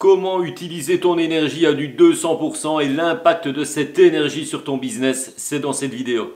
Comment utiliser ton énergie à du 200% et l'impact de cette énergie sur ton business, c'est dans cette vidéo.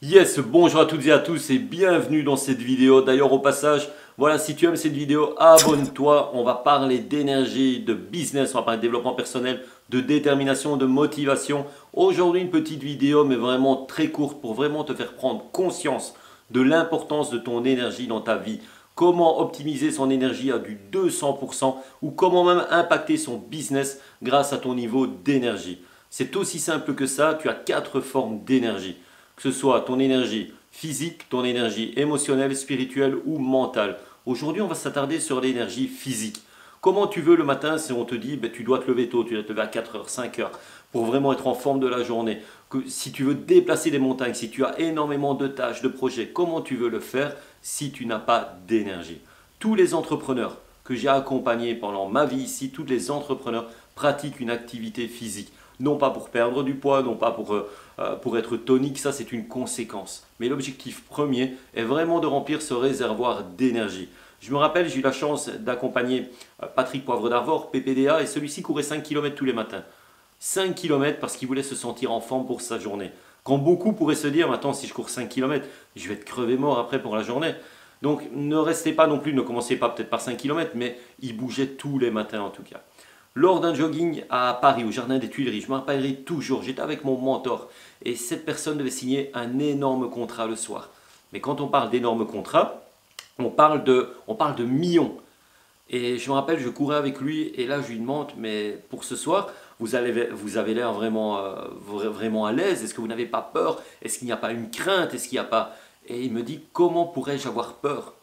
Yes, bonjour à toutes et à tous et bienvenue dans cette vidéo. D'ailleurs au passage, voilà, si tu aimes cette vidéo, abonne-toi. On va parler d'énergie, de business, on va parler de développement personnel, de détermination, de motivation. Aujourd'hui une petite vidéo mais vraiment très courte pour vraiment te faire prendre conscience de l'importance de ton énergie dans ta vie. Comment optimiser son énergie à du 200% ou comment même impacter son business grâce à ton niveau d'énergie. C'est aussi simple que ça, tu as 4 formes d'énergie. Que ce soit ton énergie physique, ton énergie émotionnelle, spirituelle ou mentale. Aujourd'hui, on va s'attarder sur l'énergie physique. Comment tu veux le matin si on te dit tu dois te lever tôt, tu dois te lever à 4 heures, 5 heures pour vraiment être en forme de la journée. Si tu veux déplacer des montagnes, si tu as énormément de tâches, de projets, comment tu veux le faire si tu n'as pas d'énergie? Tous les entrepreneurs que j'ai accompagnés pendant ma vie ici, tous les entrepreneurs pratiquent une activité physique. Non pas pour perdre du poids, non pas pour être tonique, ça c'est une conséquence. Mais l'objectif premier est vraiment de remplir ce réservoir d'énergie. Je me rappelle, j'ai eu la chance d'accompagner Patrick Poivre d'Arvor, PPDA, et celui-ci courait 5 km tous les matins. 5 km parce qu'il voulait se sentir en forme pour sa journée. Quand beaucoup pourraient se dire, attends, si je cours 5 km, je vais être crevé mort après pour la journée. Donc ne restez pas non plus, ne commencez pas peut-être par 5 km, mais il bougeait tous les matins en tout cas. Lors d'un jogging à Paris, au Jardin des Tuileries, je me rappellerai toujours, j'étais avec mon mentor et cette personne devait signer un énorme contrat le soir. Mais quand on parle d'énormes contrats, on parle de millions. Et je me rappelle, je courais avec lui et là je lui demande, mais pour ce soir, vous avez l'air vraiment, vraiment à l'aise, est-ce que vous n'avez pas peur? Est-ce qu'il n'y a pas une crainte? Est-ce qu'il n'y a pas... Et il me dit, comment pourrais-je avoir peur?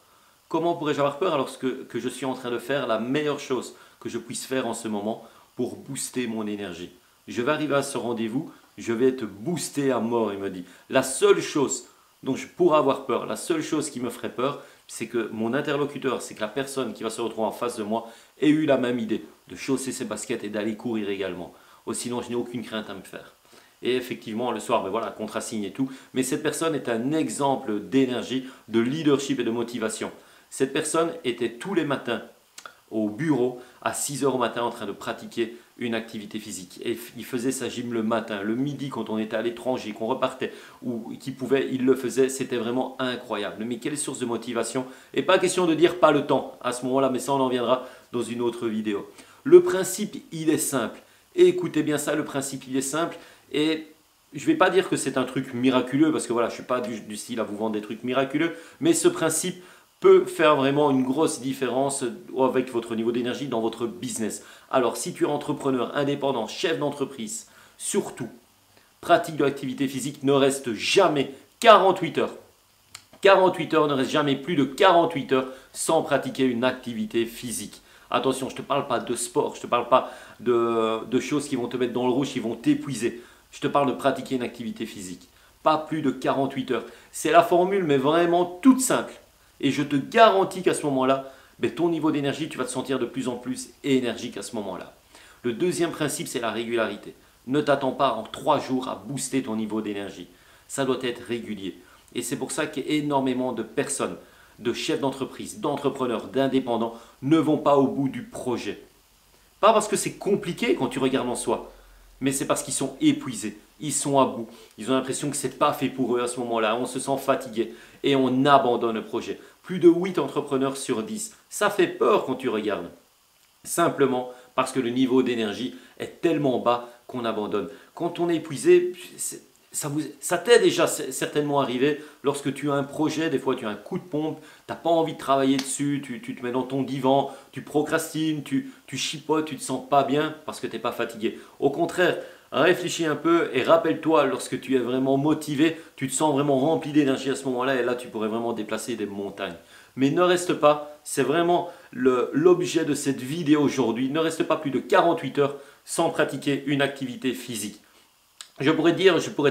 Comment pourrais-je avoir peur alors que je suis en train de faire la meilleure chose que je puisse faire en ce moment pour booster mon énergie? Je vais arriver à ce rendez-vous, je vais être boosté à mort, il me dit. La seule chose dont je pourrais avoir peur, la seule chose qui me ferait peur, c'est que mon interlocuteur, c'est que la personne qui va se retrouver en face de moi ait eu la même idée de chausser ses baskets et d'aller courir également. Ou sinon, je n'ai aucune crainte à me faire. Et effectivement, le soir, voilà, contrat signé et tout. Mais cette personne est un exemple d'énergie, de leadership et de motivation. Cette personne était tous les matins au bureau à 6 heures au matin en train de pratiquer une activité physique. Et il faisait sa gym le matin, le midi quand on était à l'étranger, qu'on repartait, ou qu'il pouvait, il le faisait. C'était vraiment incroyable. Mais quelle source de motivation? Et pas question de dire pas le temps à ce moment-là, mais ça on en viendra dans une autre vidéo. Le principe, il est simple. Et écoutez bien ça, le principe, il est simple. Et je ne vais pas dire que c'est un truc miraculeux, parce que voilà, je ne suis pas du style à vous vendre des trucs miraculeux, mais ce principe peut faire vraiment une grosse différence avec votre niveau d'énergie dans votre business. Alors, si tu es entrepreneur, indépendant, chef d'entreprise, surtout, pratique de l'activité physique, ne reste jamais 48 heures. 48 heures, ne reste jamais plus de 48 heures sans pratiquer une activité physique. Attention, je ne te parle pas de sport, je ne te parle pas de choses qui vont te mettre dans le rouge, qui vont t'épuiser. Je te parle de pratiquer une activité physique. Pas plus de 48 heures. C'est la formule, mais vraiment toute simple. Et je te garantis qu'à ce moment-là, ton niveau d'énergie, tu vas te sentir de plus en plus énergique à ce moment-là. Le deuxième principe, c'est la régularité. Ne t'attends pas en 3 jours à booster ton niveau d'énergie. Ça doit être régulier. Et c'est pour ça qu'énormément de personnes, de chefs d'entreprise, d'entrepreneurs, d'indépendants, ne vont pas au bout du projet. Pas parce que c'est compliqué quand tu regardes en soi, mais c'est parce qu'ils sont épuisés, ils sont à bout, ils ont l'impression que ce n'est pas fait pour eux à ce moment-là, on se sent fatigué et on abandonne le projet. Plus de 8 entrepreneurs sur 10, ça fait peur quand tu regardes. Simplement parce que le niveau d'énergie est tellement bas qu'on abandonne. Quand on est épuisé, ça t'est déjà certainement arrivé lorsque tu as un projet, des fois tu as un coup de pompe, tu n'as pas envie de travailler dessus, tu te mets dans ton divan, tu procrastines, tu chipotes, tu ne te sens pas bien parce que tu n'es pas fatigué. Au contraire, réfléchis un peu et rappelle-toi lorsque tu es vraiment motivé, tu te sens vraiment rempli d'énergie à ce moment-là et là tu pourrais vraiment déplacer des montagnes. Mais ne reste pas, c'est vraiment l'objet de cette vidéo aujourd'hui, ne reste pas plus de 48 heures sans pratiquer une activité physique. Je pourrais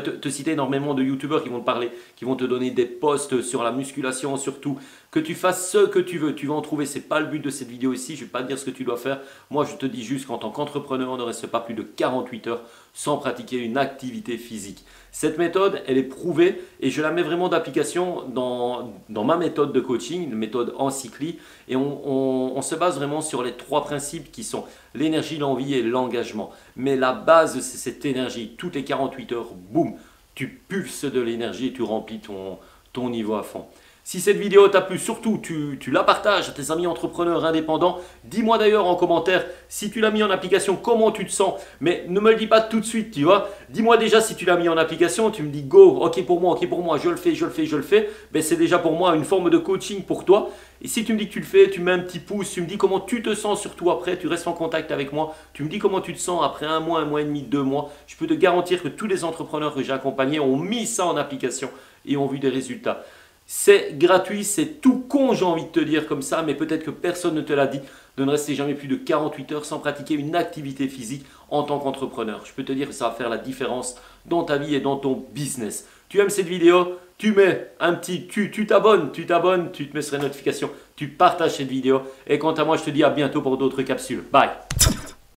te citer énormément de youtubeurs qui vont te parler, qui vont te donner des posts sur la musculation surtout, que tu fasses ce que tu veux. Tu vas en trouver, ce n'est pas le but de cette vidéo ici. Je ne vais pas te dire ce que tu dois faire. Moi, je te dis juste qu'en tant qu'entrepreneur, on ne reste pas plus de 48 heures sans pratiquer une activité physique. Cette méthode, elle est prouvée et je la mets vraiment d'application dans ma méthode de coaching, une méthode en cycli. Et on se base vraiment sur les 3 principes qui sont l'énergie, l'envie et l'engagement. Mais la base, c'est cette énergie. Toutes les 48 heures, boum, tu pulses de l'énergie et tu remplis ton niveau à fond. Si cette vidéo t'a plu, surtout tu la partages à tes amis entrepreneurs indépendants. Dis-moi d'ailleurs en commentaire si tu l'as mis en application, comment tu te sens. Mais ne me le dis pas tout de suite, tu vois. Dis-moi déjà si tu l'as mis en application, tu me dis go, ok pour moi, je le fais. Ben, c'est déjà pour moi une forme de coaching pour toi. Et si tu me dis que tu le fais, tu mets un petit pouce, tu me dis comment tu te sens surtout après, tu restes en contact avec moi, tu me dis comment tu te sens après 1 mois, 1 mois et demi, 2 mois. Je peux te garantir que tous les entrepreneurs que j'ai accompagnés ont mis ça en application et ont vu des résultats. C'est gratuit, c'est tout con, j'ai envie de te dire comme ça, mais peut-être que personne ne te l'a dit, de ne rester jamais plus de 48 heures sans pratiquer une activité physique en tant qu'entrepreneur. Je peux te dire que ça va faire la différence dans ta vie et dans ton business. Tu aimes cette vidéo? Tu mets un petit, tu t'abonnes, tu te mets sur les notifications, tu partages cette vidéo. Et quant à moi, je te dis à bientôt pour d'autres capsules. Bye!